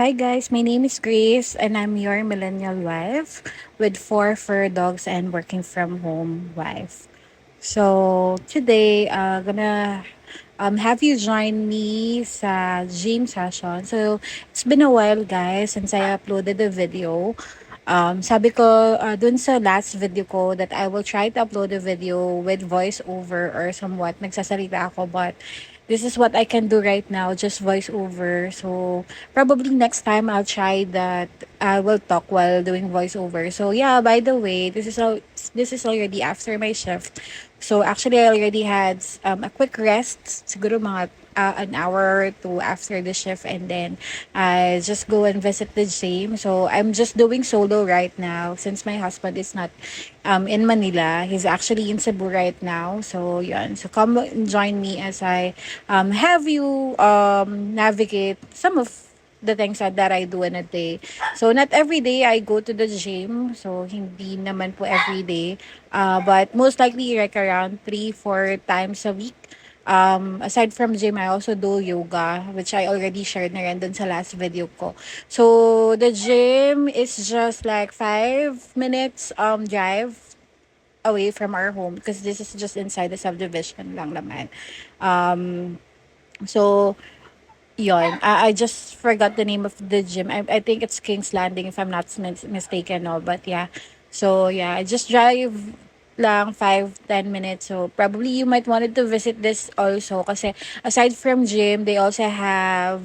Hi guys, my name is Grace and I'm your millennial wife with four fur dogs and working from home wife. So today, gonna have you join me sa gym session. So it's been a while guys since I uploaded the video. Sabi ko dun sa last video ko that I will try to upload a video with voiceover or somewhat nagsasalita ako, but this is what I can do right now, just voiceover. So probably next time I'll try that I will talk while doing voiceover. So yeah, by the way, this is already after my shift. So actually I already had a quick rest, siguro mga an hour or two after the shift, and then I just go and visit the gym. So I'm just doing solo right now since my husband is not in Manila. He's actually in Cebu right now. So yun. So come and join me as I have you navigate some of the things that I do in a day. So not every day I go to the gym. So hindi naman po every day. But most likely like around 3-4 times a week. Aside from gym, I also do yoga, which I already shared na rin dun sa last video ko. So, the gym is just like 5 minutes drive away from our home because this is just inside the subdivision lang naman. So, yon. I just forgot the name of the gym. I think it's King's Landing if I'm not mistaken, no? But yeah. So, yeah, I just drive lang 5-10 minutes. So, probably you might wanted to visit this also kasi aside from gym, they also have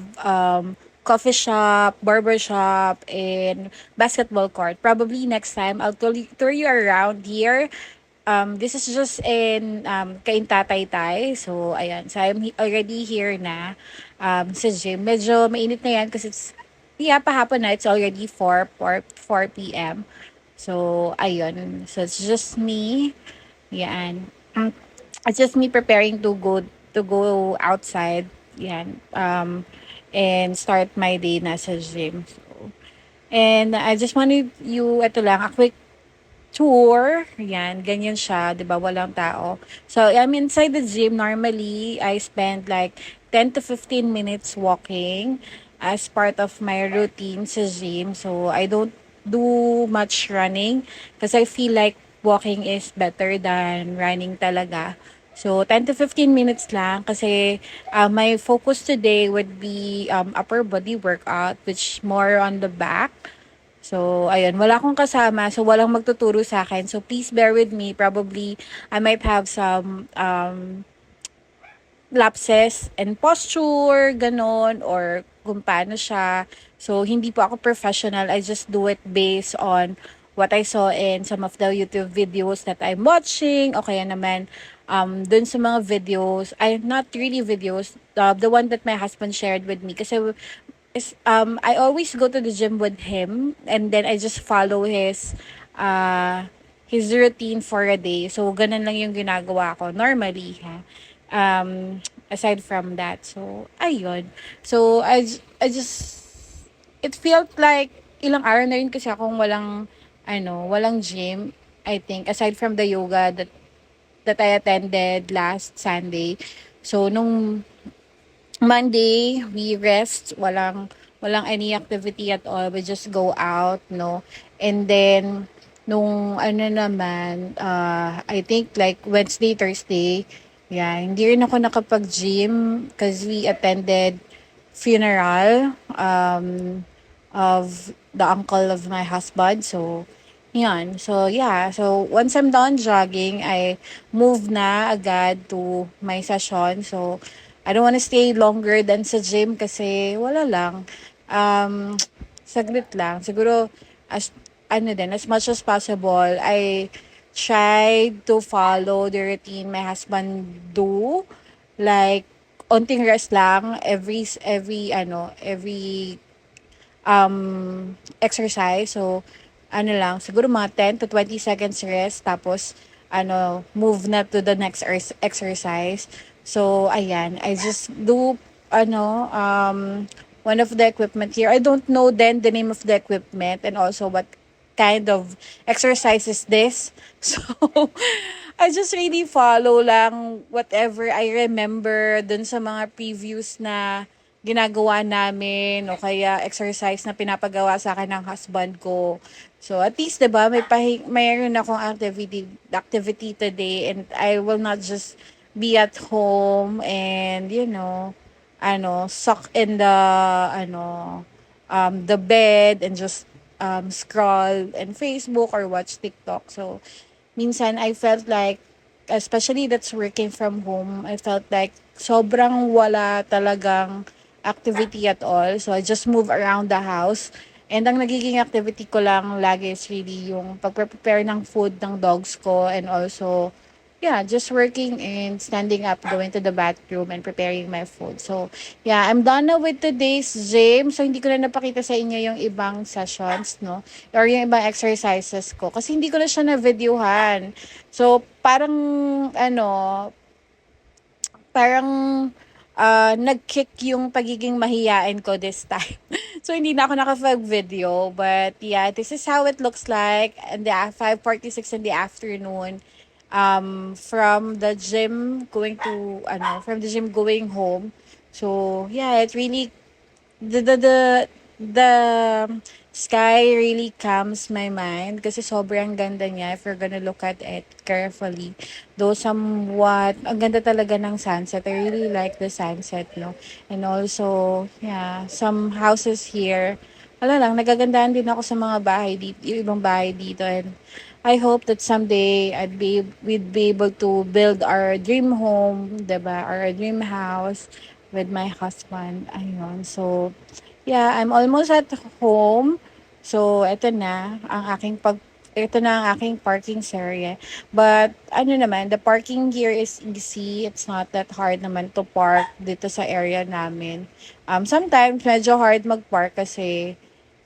coffee shop, barber shop, and basketball court. Probably next time I'll tour you around here. This is just in Kaintataytay. So, ayan. So, already here na sa gym. Medyo mainit na yan kasi yeah, pahapon na. It's already 4 p.m. So, ayun. So, it's just me. Yan. It's just me preparing to go outside. Yan. And start my day na sa gym. So, and I just wanted you, ito lang, a quick tour. Yan, ganyan siya, 'di ba? Walang tao. So, I'm inside the gym. Normally, I spend like 10 to 15 minutes walking as part of my routine sa gym. So, I don't do much running because I feel like walking is better than running talaga. So, 10 to 15 minutes lang kasi my focus today would be upper body workout, which more on the back. So, ayun, wala akong kasama, so walang magtuturo sa akin. So, please bear with me. Probably, I might have some lapses and posture, ganon, or kung paano siya. So, hindi po ako professional. I just do it based on what I saw in some of the YouTube videos that I'm watching. O kaya naman, dun sa mga videos, not really videos, the one that my husband shared with me. Kasi I always go to the gym with him and then I just follow his routine for a day. So ganun lang yung ginagawa ko normally, ha. Aside from that. So ayun. So I just it felt like ilang araw na rin kasi akong walang gym. I think aside from the yoga that I attended last Sunday. So nung Monday, we rest. Walang any activity at all. We just go out, no? And then, nung ano naman, I think like Wednesday, Thursday, yeah, hindi rin ako nakapag-gym because we attended funeral of the uncle of my husband. So, yan. So, yeah. So, once I'm done jogging, I move na agad to my session. So, I don't want to stay longer than sa gym kasi wala lang. Um, Saglit lang. Siguro, as much as possible, I try to follow the routine my husband do. Like, onting rest lang every exercise. So, siguro mga 10 to 20 seconds rest. Tapos, move na to the next exercise. So, ayan. I just do, one of the equipment here. I don't know then the name of the equipment and also what kind of exercise is this. So, I just really follow lang whatever I remember dun sa mga previews na ginagawa namin o kaya exercise na pinapagawa sa akin ng husband ko. So at least 'di ba mayroon akong activity today, and I will not just be at home and suck in the bed and just scroll in Facebook or watch TikTok. So minsan I felt like, especially that's working from home, I felt like sobrang wala talagang activity at all. So I just move around the house. And ang nagiging activity ko lang lagi is really yung pagpe-prepare ng food ng dogs ko, and also yeah, just working and standing up, going to the bathroom and preparing my food. So, yeah, I'm done na with today's gym. So, hindi ko na napakita sa inyo yung ibang sessions, no? Or yung ibang exercises ko. Kasi hindi ko na siya na-videohan. So, parang nag-kick yung pagiging mahiyain ko this time. So, hindi na ako nakapag-video. But, yeah, this is how it looks like in the 5:46 in the afternoon. From the gym going home. So, yeah, it really, the sky really calms my mind kasi sobrang ganda niya if you're gonna look at it carefully. Though somewhat, ang ganda talaga ng sunset. I really like the sunset, no? And also, yeah, some houses here, wala lang, nagagandahan din ako sa mga bahay dito, yung ibang bahay dito. And I hope that someday we'd be able to build our dream home, diba? Or our dream house with my husband. Ayun. So, yeah, I'm almost at home. So, ito na ang aking parking area. But, ano naman, the parking here is easy. It's not that hard naman to park dito sa area namin. Sometimes, medyo hard mag-park kasi,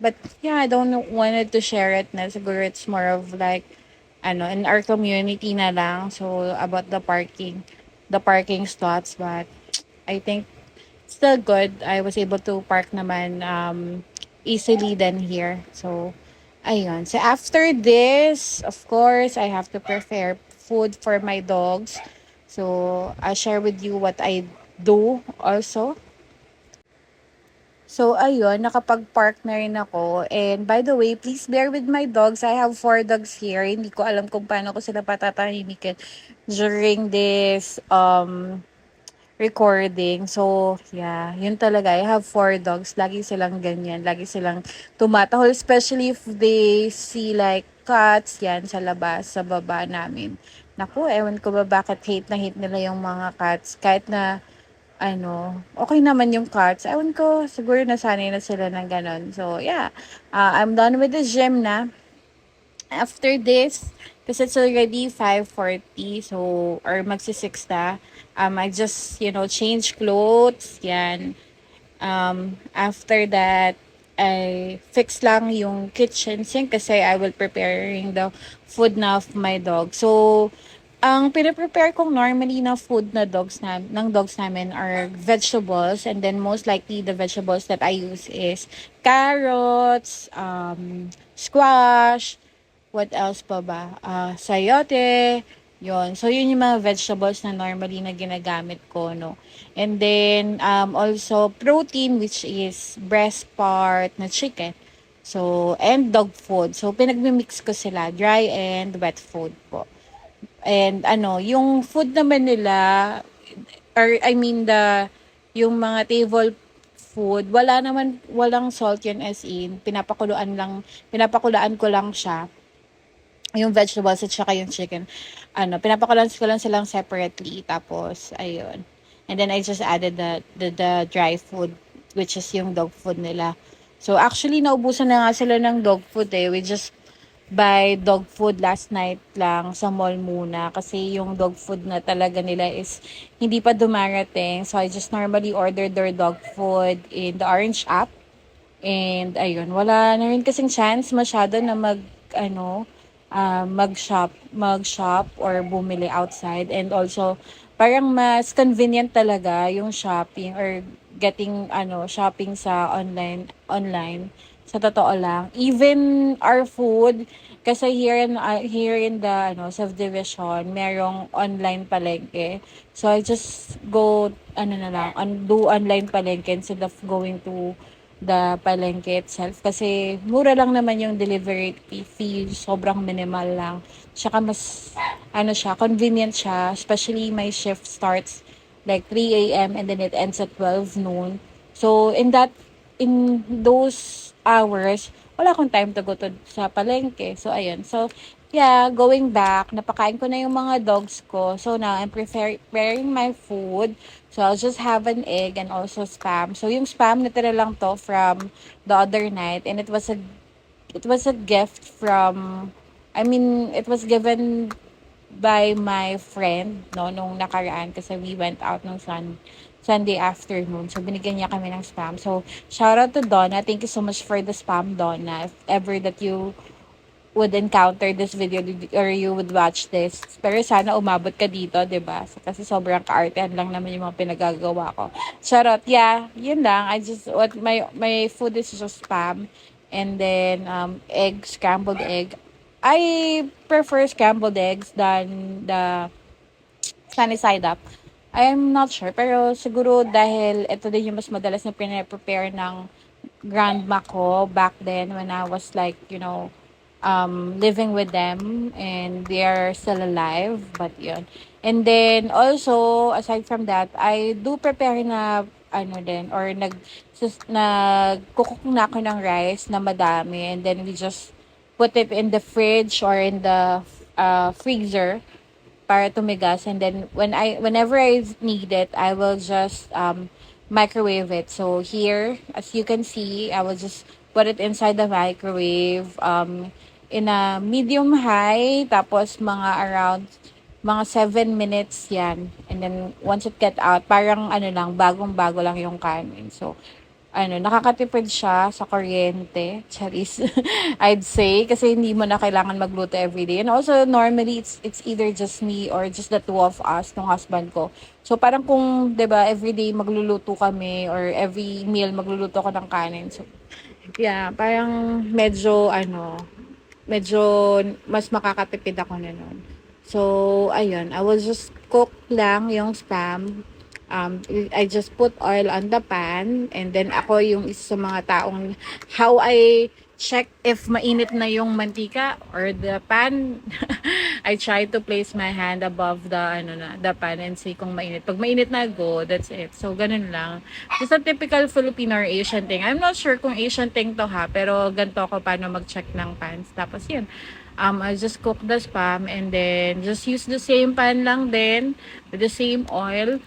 but, yeah, I don't wanted to share it na. Siguro it's more of like, in our community na lang. So, about the parking slots. But, I think still good. I was able to park naman easily than here. So, ayun. So, after this, of course, I have to prepare food for my dogs. So, I'll share with you what I do also. So, ayun, nakapag-park na rin ako. And by the way, please bear with my dogs. I have 4 dogs here. Hindi ko alam kung paano ko sila patatahimikin during this recording. So, yeah, yun talaga. I have 4 dogs. Lagi silang ganyan. Lagi silang tumatahol. Especially if they see like cats, yan, sa labas, sa baba namin. Naku, ewan ko ba bakit hate na hate nila yung mga cats. Kahit na, okay naman yung cats. Ewan ko, siguro nasanay na sila ng ganon. So, yeah. I'm done with the gym na. After this, because it's already 5:40, so, or magsi-6 na, I just, change clothes, yan. After that, I fix lang yung kitchen sink kasi I will preparing the food na of my dog. So, ang pinaprepare kong normally na food ng dogs namin are vegetables, and then most likely the vegetables that I use is carrots, squash, what else pa ba? Sayote, yon. So, yun yung mga vegetables na normally na ginagamit ko, no? And then, also protein, which is breast part na chicken. So, and dog food. So, pinagmimix ko sila, dry and wet food po. And yung food naman nila, or I mean yung mga table food, walang salt yun, as in, pinapakulaan ko lang siya yung vegetables at saka yung chicken. Pinapakulan ko lang silang separately. Tapos, ayun. And then, I just added the dry food, which is yung dog food nila. So, actually, naubusan na nga sila ng dog food eh. We just buy dog food last night lang sa mall muna. Kasi yung dog food na talaga nila is hindi pa dumarating. So, I just normally order their dog food in the Orange app. And, ayun, wala na rin kasing chance masyado na mag-shop or bumili outside. And also, parang mas convenient talaga yung shopping or getting shopping sa online sa totoo lang. Even our food, kasi here in the subdivision, merong online palengke. So I just go do online palengke instead of going to the palengke itself kasi mura lang naman yung delivery fee, sobrang minimal lang. Tsaka mas siya, convenient siya, especially my shift starts like 3 a.m. and then it ends at 12 noon. So in those hours, wala akong time to go to sa palengke. So ayun. So yeah, going back, napakain ko na yung mga dogs ko. So now I'm preparing my food. So I'll just have an egg and also spam. So yung spam natira lang to from the other night and it was a gift from it was given by my friend, no, nung nakaraan kasi we went out nung Sunday afternoon. So, binigyan niya kami ng spam. So, shout out to Donna. Thank you so much for the spam, Donna. If ever that you would encounter this video or you would watch this. Pero sana umabot ka dito, 'di ba? Kasi sobrang kaartehan lang naman yung mga pinagagawa ko. Charot. Yeah, yun lang. My food is just spam and then scrambled egg. I prefer scrambled eggs than the sunny side up. I'm not sure, pero siguro dahil ito din yung mas madalas na prepare ng grandma ko back then when I was like, living with them and they are still alive. But yun. And then also, aside from that, I do prepare na din or nagkukok na ako ng rice na madami and then we just put it in the fridge or in the freezer para tumigas and then whenever I need it, I will just microwave it. So here, as you can see, I will just put it inside the microwave in a medium high tapos mga 7 minutes yan. And then once it get out, parang lang, bagong-bago lang yung kanin. So nakakatipid siya sa kuryente, charis, I'd say, kasi hindi mo na kailangan magluto everyday. And also, normally, it's either just me or just the two of us, ng husband ko. So, parang kung, 'di ba everyday magluluto kami or every meal magluluto ko ng kanin. So, yeah, parang medyo mas makakatipid ako na nun. So, ayun, I will just cook lang yung spam. I just put oil on the pan and then ako yung isa sa mga taong how I check if mainit na yung mantika or the pan. I try to place my hand above the pan and see kung mainit. Pag mainit na, go, that's it. So, ganun lang. Just a typical Filipino or Asian thing. I'm not sure kung Asian thing to ha, pero ganito ako paano mag-check ng pans. Tapos yun, I just cook the spam and then just use the same pan lang din with the same oil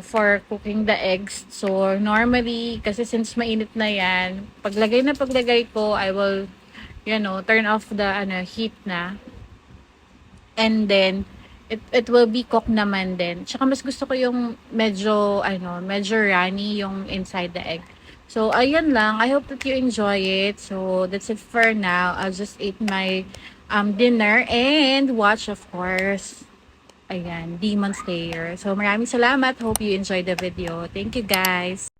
for cooking the eggs. So, normally, kasi since mainit na yan, paglagay ko, I will, turn off the heat na. And then, it will be cooked naman din. Tsaka mas gusto ko yung medyo runny yung inside the egg. So, ayun lang. I hope that you enjoy it. So, that's it for now. I'll just eat my dinner and watch, of course, Demon Slayer. So, maraming salamat. Hope you enjoyed the video. Thank you, guys.